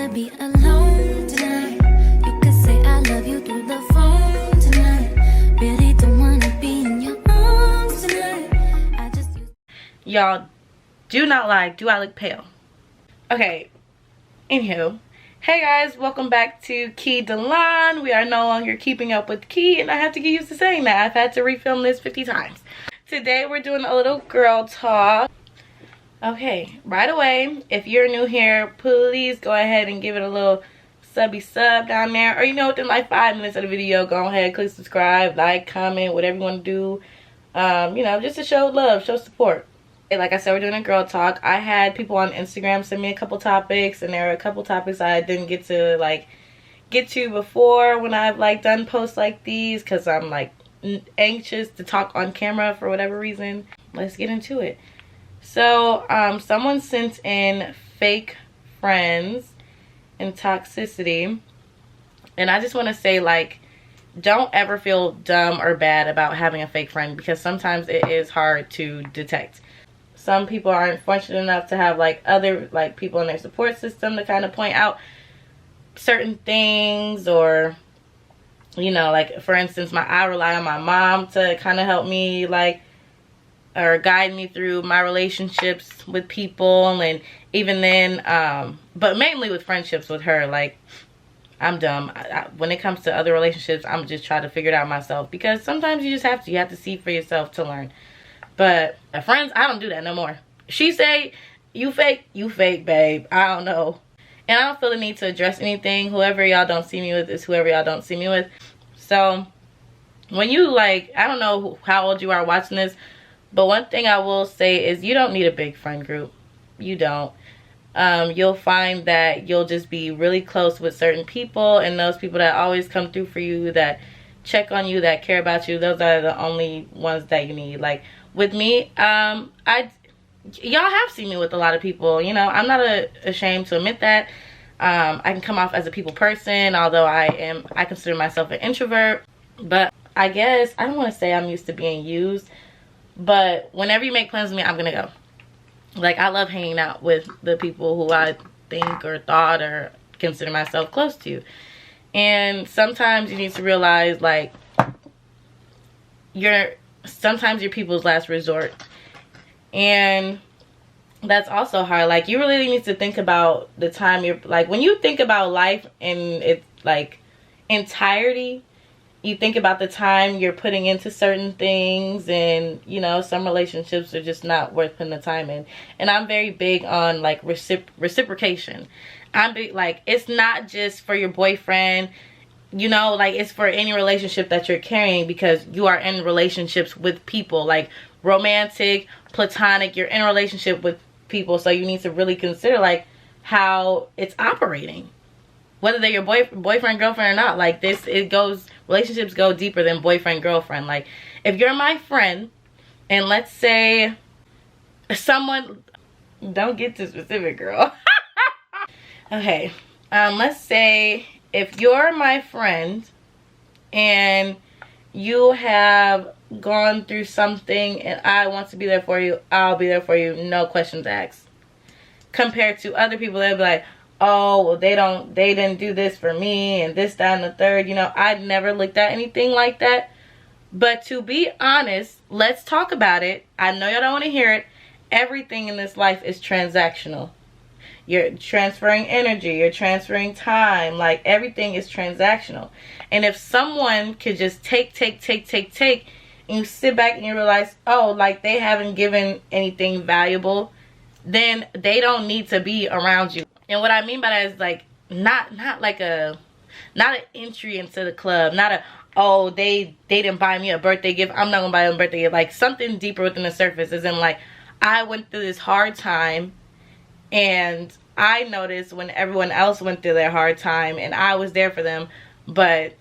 wanna be alone tonight. You can say I love you through the phone tonight. Really don't wanna be in your arms tonight. I just Y'all, do not lie. Do I look pale? Okay. Anywho. Hey guys, welcome back to Keedalon. We are no longer keeping up with Kee, and I have to get used to saying that. I've had to refilm this 50 times. Today we're doing a little girl talk. Okay, right away, if you're new here, please go ahead and give it a little subby sub down there. Or you know, within like 5 minutes of the video, go ahead, click subscribe, like, comment, whatever you want to do. You know, just to show love, show support. Like I said, we're doing a girl talk. I had people on Instagram send me a couple topics, and there are a couple topics I didn't get to before when I've like done posts like these, because I'm like anxious to talk on camera for whatever reason. Let's get into it. So someone sent in fake friends and toxicity, and I just want to say, like, don't ever feel dumb or bad about having a fake friend, because sometimes it is hard to detect. Some people aren't fortunate enough to have like other like people in their support system to kind of point out certain things, or you know, like for instance, I rely on my mom to kind of help me, like, or guide me through my relationships with people. And even then, but mainly with friendships with her, like, I'm dumb. When it comes to other relationships, I'm just trying to figure it out myself, because sometimes you just have to. You have to see for yourself to learn. But friends, I don't do that no more. She say, you fake, babe. I don't know. And I don't feel the need to address anything. Whoever y'all don't see me with is whoever y'all don't see me with. So, when you, like, I don't know how old you are watching this, but one thing I will say is you don't need a big friend group. You don't. You'll find that you'll just be really close with certain people, and those people that always come through for you, that check on you, that care about you, those are the only ones that you need. Like, with me, y'all have seen me with a lot of people. You know, I'm not ashamed to admit that. I can come off as a people person, although I consider myself an introvert. But I guess, I don't want to say I'm used to being used, but whenever you make plans with me, I'm gonna go. Like, I love hanging out with the people who I think or thought or consider myself close to. And sometimes you need to realize, like, sometimes you're people's last resort, and that's also hard. Like, you really need to think about the time you're, like, when you think about life in its like entirety, you think about the time you're putting into certain things. And you know, some relationships are just not worth putting the time in. And I'm very big on like reciprocation. I'm big, like, it's not just for your boyfriend, you know, like, it's for any relationship that you're carrying, because you are in relationships with people, like romantic, platonic, you're in a relationship with people. So you need to really consider like how it's operating, whether they're your boyfriend, girlfriend or not. Like, relationships go deeper than boyfriend, girlfriend. Like, if you're my friend, and let's say someone, don't get too specific, girl. Okay, let's say if you're my friend and you have gone through something and I want to be there for you, I'll be there for you, no questions asked. Compared to other people, they'll be like, oh, well, they didn't do this for me, and this, that, and the third. You know, I never looked at anything like that. But to be honest, let's talk about it. I know y'all don't want to hear it. Everything in this life is transactional. You're transferring energy, you're transferring time, like, everything is transactional. And if someone could just take, and you sit back and you realize, oh, like, they haven't given anything valuable, then they don't need to be around you. And what I mean by that is, like, not an entry into the club, not a, oh, they didn't buy me a birthday gift, I'm not gonna buy them a birthday gift. Like, something deeper within the surface, as in, like, I went through this hard time, and I noticed when everyone else went through their hard time, and I was there for them, but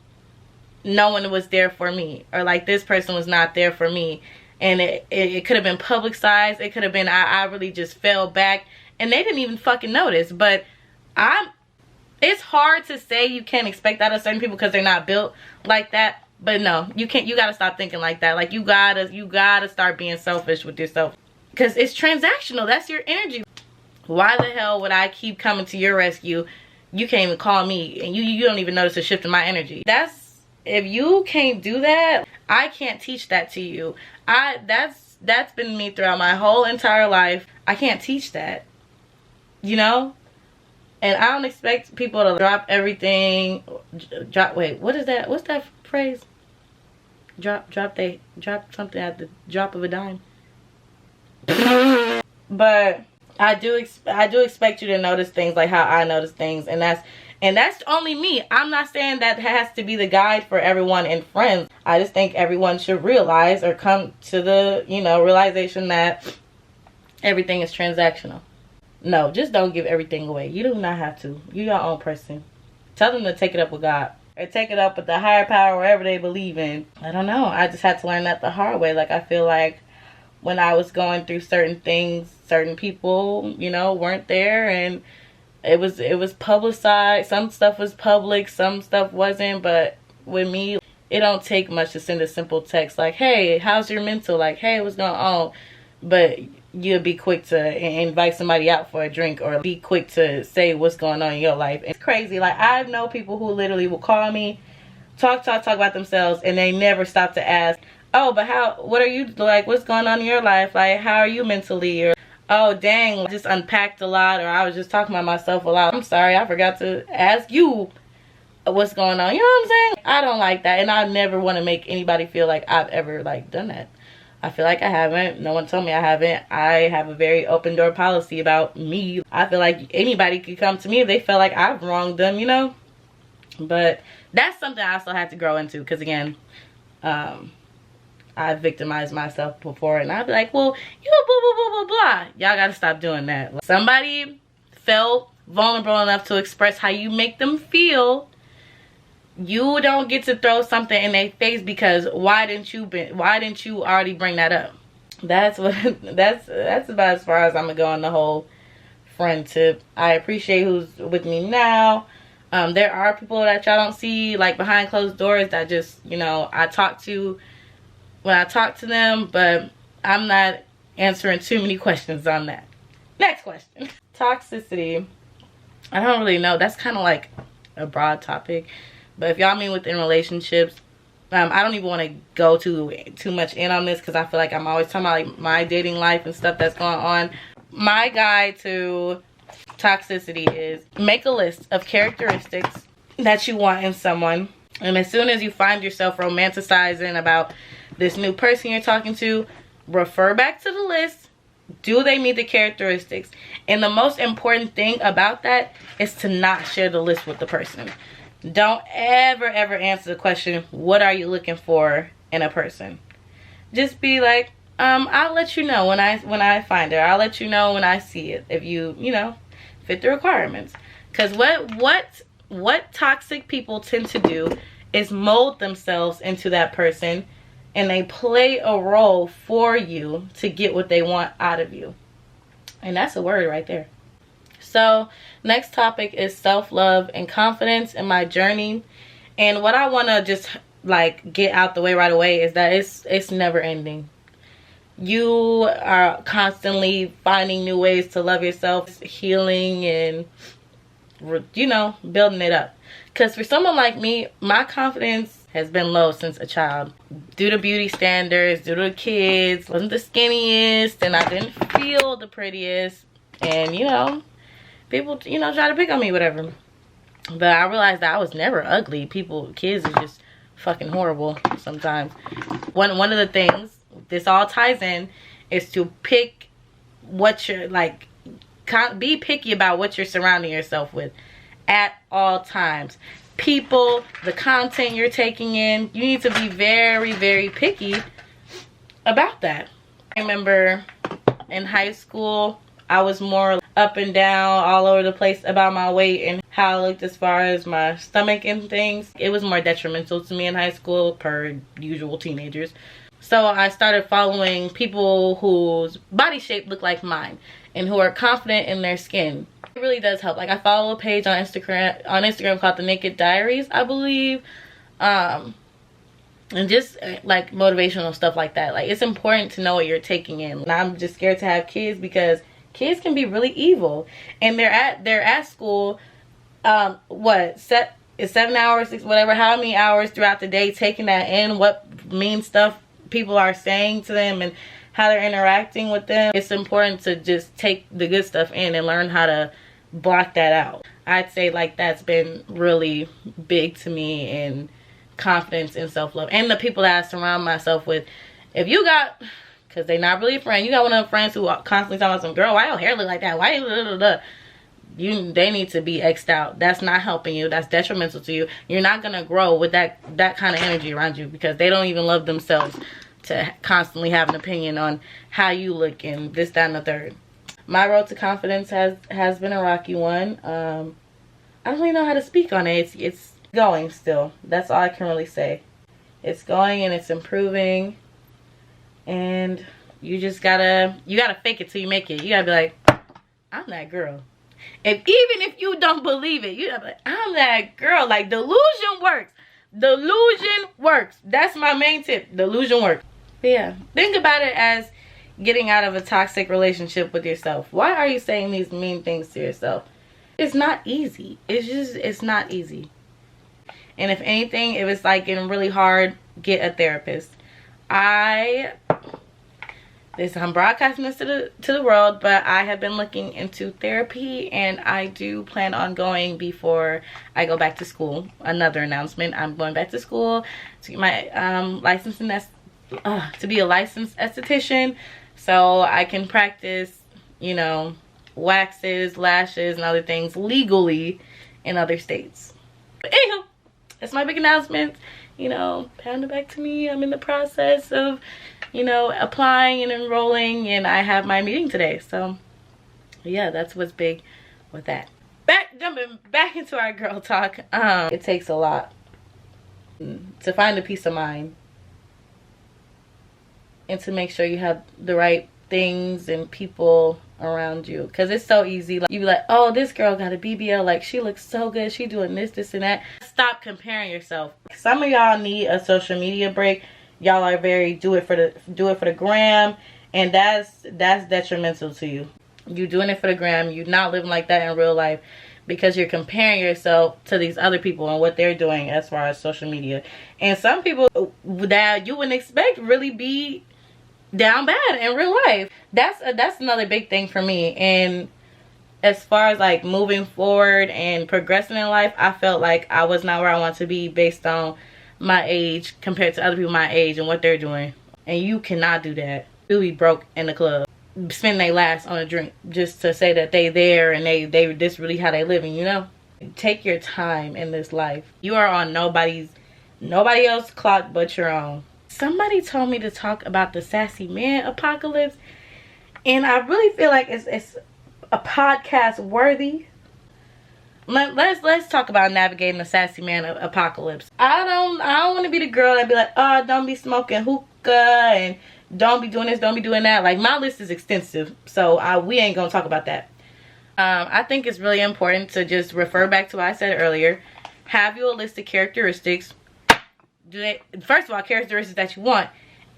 no one was there for me. Or, like, this person was not there for me. And it could have been publicized. It could have been I really just fell back, and they didn't even fucking notice. But it's hard to say you can't expect that of certain people because they're not built like that. But no, you can't. You gotta stop thinking like that. Like, you gotta start being selfish with yourself, because it's transactional. That's your energy. Why the hell would I keep coming to your rescue you can't even call me, and you don't even notice a shift in my energy. If you can't do that, I can't teach that to you. That's been me throughout my whole entire life. I can't teach that, you know. And I don't expect people to drop everything. Wait, what is that? What's that phrase? Drop something at the drop of a dime. But I do expect you to notice things like how I notice things, and that's only me. I'm not saying that has to be the guide for everyone and friends. I just think everyone should realize or come to the, you know, realization that everything is transactional. No, just don't give everything away. You do not have to. You're your own person. Tell them to take it up with God. Or take it up with the higher power, wherever they believe in. I don't know. I just had to learn that the hard way. Like, I feel like when I was going through certain things, certain people, you know, weren't there. And it was publicized. Some stuff was public. Some stuff wasn't. But with me, it don't take much to send a simple text like, hey, how's your mental? Like, hey, what's going on? But you'll be quick to invite somebody out for a drink, or be quick to say what's going on in your life. It's crazy. Like, I know people who literally will call me, talk about themselves, and they never stop to ask, oh, but what are you, like, what's going on in your life? Like, how are you mentally? Or, oh, dang, I just unpacked a lot, or I was just talking about myself a lot. I'm sorry, I forgot to ask you what's going on. You know what I'm saying? I don't like that, and I never want to make anybody feel like I've ever, like, done that. I feel like I haven't. No one told me I haven't. I have a very open door policy about me. I feel like anybody could come to me if they feel like I've wronged them, you know? But that's something I still have to grow into, because again, I victimized myself before, and I'd be like, well, you blah, blah, blah, blah, blah. Y'all gotta stop doing that. Somebody felt vulnerable enough to express how you make them feel. You don't get to throw something in their face because why didn't you already bring that up? That's about as far as I'm gonna go on the whole friend tip. I appreciate who's with me now. There are people that y'all don't see, like, behind closed doors, that just, you know, I talk to when I talk to them, but I'm not answering too many questions on that. Next question. Toxicity. I don't really know. That's kind of like a broad topic. But if y'all mean within relationships, I don't even want to go too much in on this, because I feel like I'm always talking about, like, my dating life and stuff that's going on. My guide to toxicity is make a list of characteristics that you want in someone. And as soon as you find yourself romanticizing about this new person you're talking to, refer back to the list. Do they meet the characteristics? And the most important thing about that is to not share the list with the person. Don't ever answer the question, what are you looking for in a person? Just be like, I'll let you know when I find her. I'll let you know when I see it, if you know, fit the requirements. Because what toxic people tend to do is mold themselves into that person, and they play a role for you to get what they want out of you. And that's a word right there. So next topic is self-love and confidence in my journey. And what I want to just, like, get out the way right away is that it's never ending. You are constantly finding new ways to love yourself, healing, and, you know, building it up. Because for someone like me, my confidence has been low since a child. Due to beauty standards, due to kids, wasn't the skinniest, and I didn't feel the prettiest. And, you know, people, you know, try to pick on me, whatever. But I realized that I was never ugly. Kids are just fucking horrible sometimes. One of the things this all ties in is to pick what you're, like, be picky about what you're surrounding yourself with at all times. People, the content you're taking in, you need to be very, very picky about that. I remember in high school, I was more up and down, all over the place about my weight and how I looked as far as my stomach and things. It was more detrimental to me in high school, per usual teenagers. So I started following people whose body shape looked like mine and who are confident in their skin. It really does help. Like, I follow a page on Instagram called The Naked Diaries, I believe. And just, like, motivational stuff like that. Like, it's important to know what you're taking in. And I'm just scared to have kids because kids can be really evil. And they're at school It's 7 hours, 6, whatever, how many hours throughout the day, taking that in, what mean stuff people are saying to them and how they're interacting with them. It's important to just take the good stuff in and learn how to block that out. I'd say like that's been really big to me in confidence and self-love. And the people that I surround myself with. If you got, because they're not really a friend, you got one of them friends who are constantly talking about some, girl, why your hair look like that? Why they need to be X'd out. That's not helping you. That's detrimental to you. You're not gonna grow with that kind of energy around you, because they don't even love themselves to constantly have an opinion on how you look and this, that, and the third. My road to confidence has been a rocky one. I don't really know how to speak on it. It's going still. That's all I can really say. It's going and it's improving, and you just gotta fake it till you make it. You gotta be like, I'm that girl. Even if you don't believe it, you gotta be like, I'm that girl. Like, delusion works. Delusion works. That's my main tip. Delusion works. But yeah, think about it as getting out of a toxic relationship with yourself. Why are you saying these mean things to yourself? It's not easy. It's not easy. And if anything, if it's like getting really hard, get a therapist. I'm broadcasting this to the world, but I have been looking into therapy, and I do plan on going before I go back to school. Another announcement: I'm going back to school to get my license to be a licensed esthetician, so I can practice, you know, waxes, lashes, and other things legally in other states. But anyhow, that's my big announcement. You know, pound it back to me. I'm in the process of, you know, applying and enrolling, and I have my meeting today. So yeah, that's what's big with that. Jumping back into our girl talk. It takes a lot to find a peace of mind and to make sure you have the right things and people around you, because it's so easy. Like, you be like, oh, this girl got a BBL, like she looks so good, she doing this and that. Stop comparing yourself. Some of y'all need a social media break. Y'all are very do it for the gram, and that's detrimental to you. You doing it for the gram. You're not living like that in real life, because you're comparing yourself to these other people and what they're doing as far as social media. And some people that you wouldn't expect really be down bad in real life. That's another big thing for me. And as far as like moving forward and progressing in life, I felt like I was not where I want to be based on my age compared to other people my age and what they're doing. And you cannot do that. You'll be broke in the club, spend their last on a drink just to say that they there and they this really how they living, you know. Take your time in this life. You are on nobody else's clock but your own. Somebody told me to talk about the sassy man apocalypse, and I really feel like it's a podcast worthy. Let's talk about navigating the sassy man apocalypse. I don't want to be the girl that be like, oh, don't be smoking hookah and don't be doing this, don't be doing that. Like, my list is extensive, so we ain't gonna talk about that. I think it's really important to just refer back to what I said earlier. Have you a list of characteristics. First of all, characteristics that you want,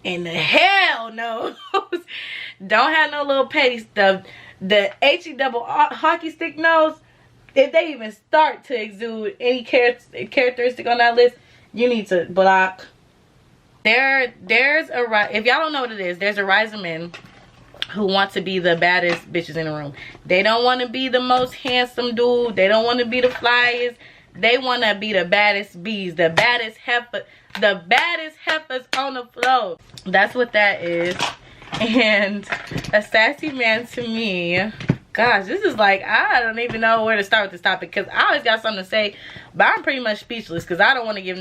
and the hell no, don't have no little petty stuff. The HE double hockey stick nose, if they even start to exude any characteristic on that list, you need to block. If y'all don't know what it is, there's a rise of men who want to be the baddest bitches in the room. They don't want to be the most handsome dude. They don't want to be the flyest. They want to be the baddest bees, the baddest heifers on the floor. That's what that is. And a sassy man to me, gosh, this is like, I don't even know where to start with this topic, because I always got something to say, but I'm pretty much speechless, because I don't even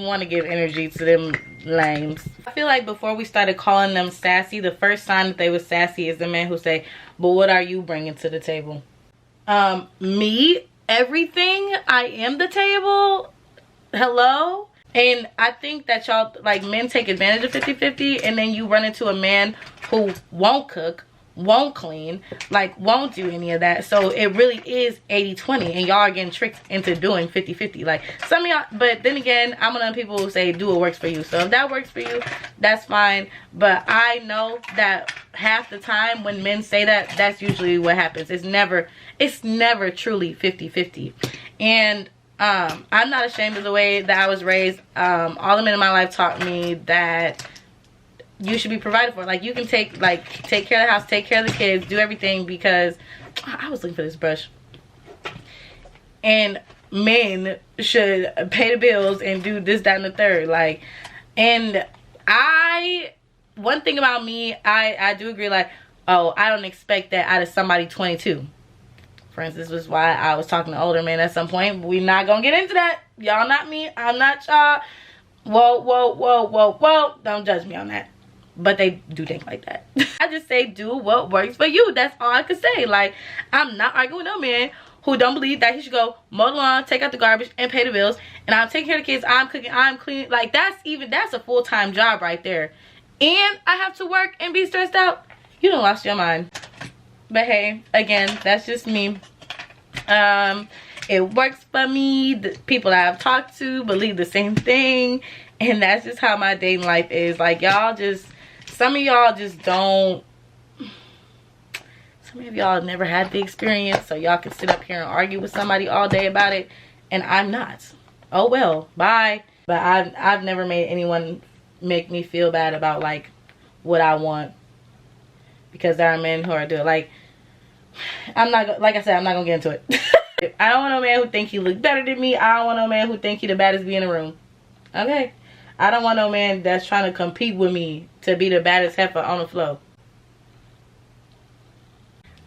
want to give energy to them lames. I feel like before we started calling them sassy, the first sign that they were sassy is the man who say, but what are you bringing to the table? Me, everything. I am the table. Hello? And I think that y'all, like, men take advantage of 50-50, and then you run into a man who won't cook, won't clean, like won't do any of that. So it really is 80-20, and y'all are getting tricked into doing 50-50. Like some of y'all, but then again, I'm one of the people who say do what works for you. So if that works for you, that's fine. But I know that half the time when men say that, that's usually what happens. It's never truly 50-50. And I'm not ashamed of the way that I was raised. All the men in my life taught me that you should be provided for. Like, you can take care of the house, take care of the kids, do everything, because I was looking for this brush. And men should pay the bills and do this, that, and the third. Like, and one thing about me, I do agree, like, oh, I don't expect that out of somebody 22. For instance, this was why I was talking to older men at some point. We're not gonna get into that. Y'all not me, I'm not y'all. Whoa, don't judge me on that. But they do think like that. I just say do what works for you. That's all I could say. Like, I'm not arguing with no man who don't believe that he should go mow the lawn, take out the garbage, and pay the bills. And I'm taking care of the kids, I'm cooking, I'm cleaning. Like, that's a full-time job right there. And I have to work and be stressed out. You done lost your mind. But hey, again, that's just me. It works for me. The people that I've talked to believe the same thing. And that's just how my dating life is. Like, some of y'all just don't. Some of y'all never had the experience, so y'all can sit up here and argue with somebody all day about it, and I'm not. Oh well, bye. But I've never made anyone make me feel bad about like what I want, because there are men who are doing, like, I'm not, like I said, I'm not gonna get into it. I don't want no man who think he look better than me. I don't want no man who think he the baddest bee in the room. Okay, I don't want no man that's trying to compete with me to be the baddest heifer on the floor.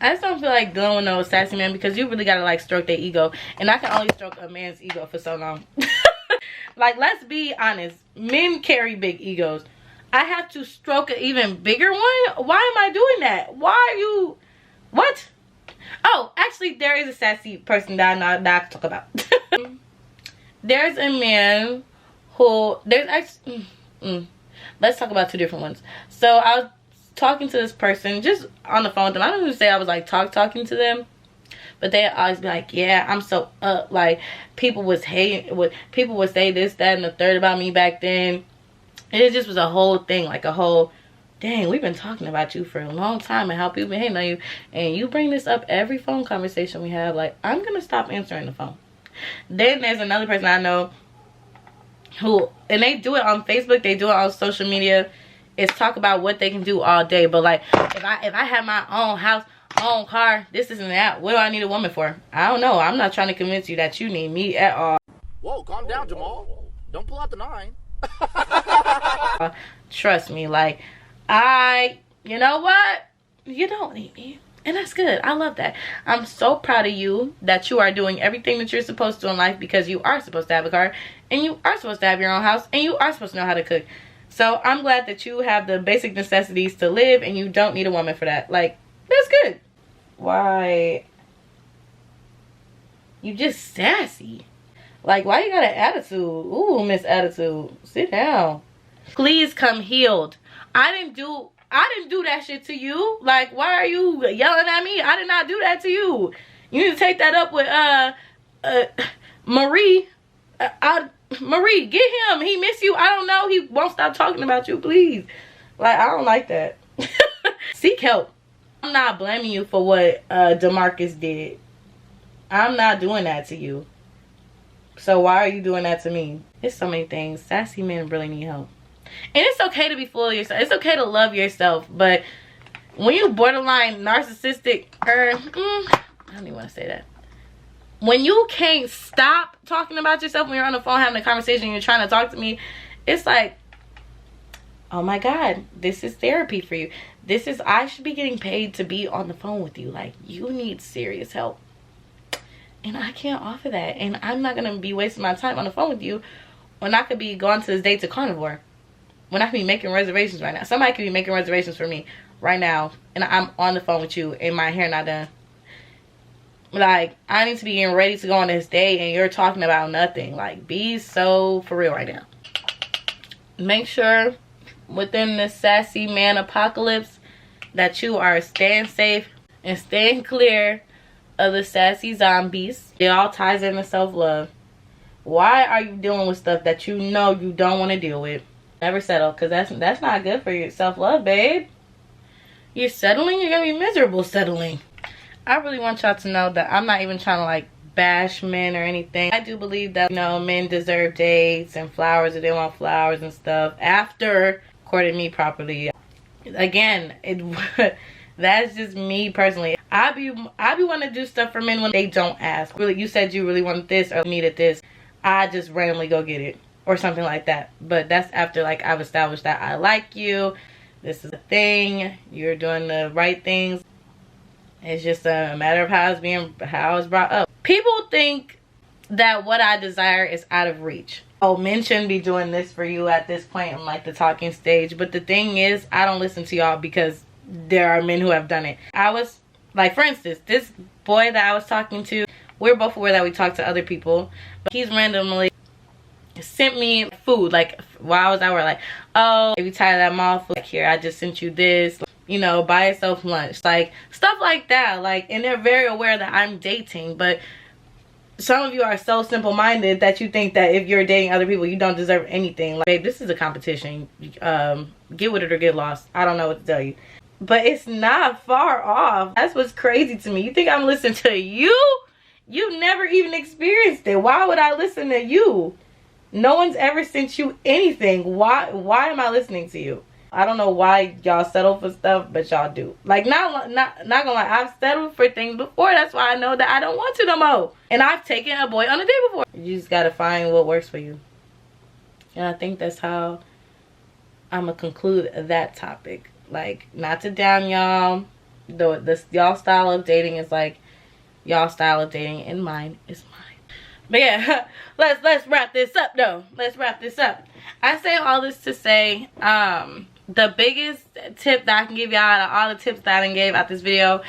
I just don't feel like dealing with no sassy man, because you really gotta like stroke their ego, and I can only stroke a man's ego for so long. Like, let's be honest, men carry big egos. I have to stroke an even bigger one? Why am I doing that? Why are you, what? Oh, actually, there is a sassy person that I can talk about. There's a man who, there's actually, let's talk about two different ones. So I was talking to this person just on the phone with them. I don't even say I was like talking to them, but they always be like, yeah, I'm so up. Like, people was hating, people would say this, that, and the third about me back then. And it just was a whole thing, like a whole, dang, we've been talking about you for a long time and how people been hating on you, and you bring this up every phone conversation we have. Like, I'm gonna stop answering the phone. Then there's another person I know who, and they do it on Facebook, they do it on social media, is talk about what they can do all day. But like, if I have my own house, own car, this and that, what do I need a woman for? I don't know. I'm not trying to convince you that you need me at all. Whoa, calm down, Jamal. Don't pull out the 9. Trust me, like, you know what? You don't need me. And that's good. I love that. I'm so proud of you that you are doing everything that you're supposed to in life, because you are supposed to have a car, and you are supposed to have your own house, and you are supposed to know how to cook. So I'm glad that you have the basic necessities to live, and you don't need a woman for that. Like, that's good. Why? You just sassy. Like, why you got an attitude? Ooh, Miss Attitude. Sit down. Please come healed. I didn't do that shit to you. Like, why are you yelling at me? I did not do that to you. You need to take that up with Marie. Marie, get him. He miss you. I don't know. He won't stop talking about you. Please. Like, I don't like that. Seek help. I'm not blaming you for what DeMarcus did. I'm not doing that to you. So why are you doing that to me? It's so many things. Sassy men really need help. And it's okay to be full of yourself. It's okay to love yourself. But when you borderline narcissistic, I don't even want to say that. When you can't stop talking about yourself when you're on the phone having a conversation and you're trying to talk to me, it's like, oh my God, this is therapy for you. I should be getting paid to be on the phone with you. Like, you need serious help. And I can't offer that. And I'm not going to be wasting my time on the phone with you when I could be going to this date to Carnivore. When I could be making reservations right now. Somebody could be making reservations for me right now, and I'm on the phone with you and my hair not done. Like, I need to be getting ready to go on this date and you're talking about nothing. Like, be so for real right now. Make sure within the sassy man apocalypse that you are staying safe and staying clear of the sassy zombies. It all ties into self-love. Why are you dealing with stuff that you know you don't want to deal with? Never settle, because that's not good for your self-love, babe. You're settling, you're gonna be miserable settling. I really want y'all to know that I'm not even trying to like bash men or anything. I do believe that, you know, men deserve dates and flowers if they want flowers and stuff after courting me properly. Again, that's just me personally. I be wanting to do stuff for men when they don't ask. Really, you said you really wanted this or needed this. I just randomly go get it or something like that. But that's after like I've established that I like you. This is a thing. You're doing the right things. It's just a matter of how it's brought up. People think that what I desire is out of reach. Oh, men shouldn't be doing this for you at this point in like the talking stage. But the thing is, I don't listen to y'all because there are men who have done it. I was like, for instance, this boy that I was talking to, we're both aware that we talk to other people, but he's randomly sent me food like while I was at work, like, oh, if you tired of that mall food, like, here, I just sent you this, you know, buy yourself lunch, like stuff like that. Like, and they're very aware that I'm dating, but some of you are so simple-minded that you think that if you're dating other people, you don't deserve anything. Like, babe, this is a competition. Get with it or get lost. I don't know what to tell you. But it's not far off. That's what's crazy to me. You think I'm listening to you? You never even experienced it. Why would I listen to you? No one's ever sent you anything. Why am I listening to you? I don't know why y'all settle for stuff, but y'all do. Like, not gonna lie, I've settled for things before. That's why I know that I don't want to no more. And I've taken a boy on a date before. You just gotta find what works for you. And I think that's how I'm gonna conclude that topic. Like, not to down y'all. Y'all style of dating is like y'all style of dating, and mine is mine. But yeah, let's wrap this up though. Let's wrap this up. I say all this to say, the biggest tip that I can give y'all out of all the tips that I done gave out this video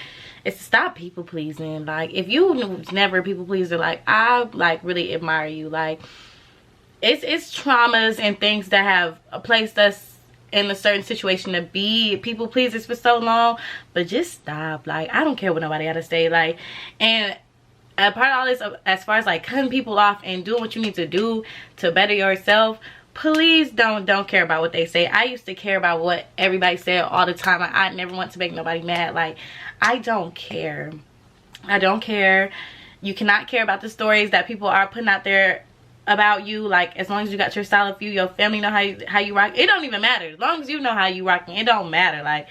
is to stop people pleasing. Like, if you never a people pleaser, like, I like really admire you. Like, it's traumas and things that have placed us in a certain situation to be people pleasers for so long, but just stop. Like, I don't care what nobody gotta say. Like, and a part of all this, as far as like cutting people off and doing what you need to do to better yourself, please don't care about what they say. I used to care about what everybody said all the time. I never want to make nobody mad. Like, I don't care. I don't care. You cannot care about the stories that people are putting out there about you. Like, as long as you got your style of you, your family know how you rock, it don't even matter. As long as you know how you rocking, it don't matter. Like,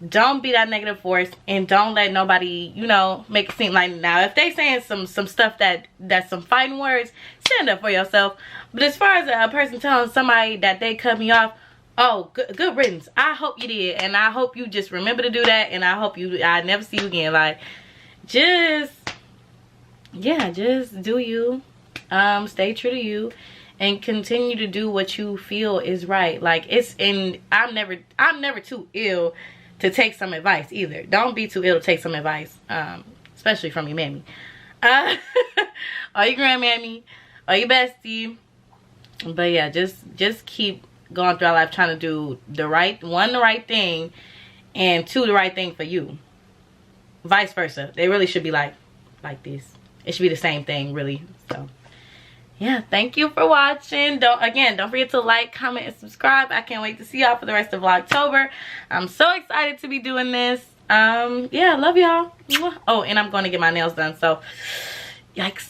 don't be that negative force, and don't let nobody, you know, make it seem like, now if they saying some stuff that's some fighting words, stand up for yourself. But as far as a person telling somebody that they cut me off, oh, good riddance. I hope you did, and I hope you just remember to do that, and I hope I never see you again. Like, just do you. Stay true to you and continue to do what you feel is right. Like, I'm never too ill to take some advice either. Don't be too ill to take some advice, especially from your mammy, or your grandmammy, or your bestie. But yeah, just keep going throughout life trying to do the right thing, and two, the right thing for you. Vice versa. They really should be like this. It should be the same thing, really. So yeah, thank you for watching. Don't forget to like, comment, and subscribe. I can't wait to see y'all for the rest of Vlogtober. I'm so excited to be doing this. Yeah, love y'all. Oh, and I'm going to get my nails done, so yikes.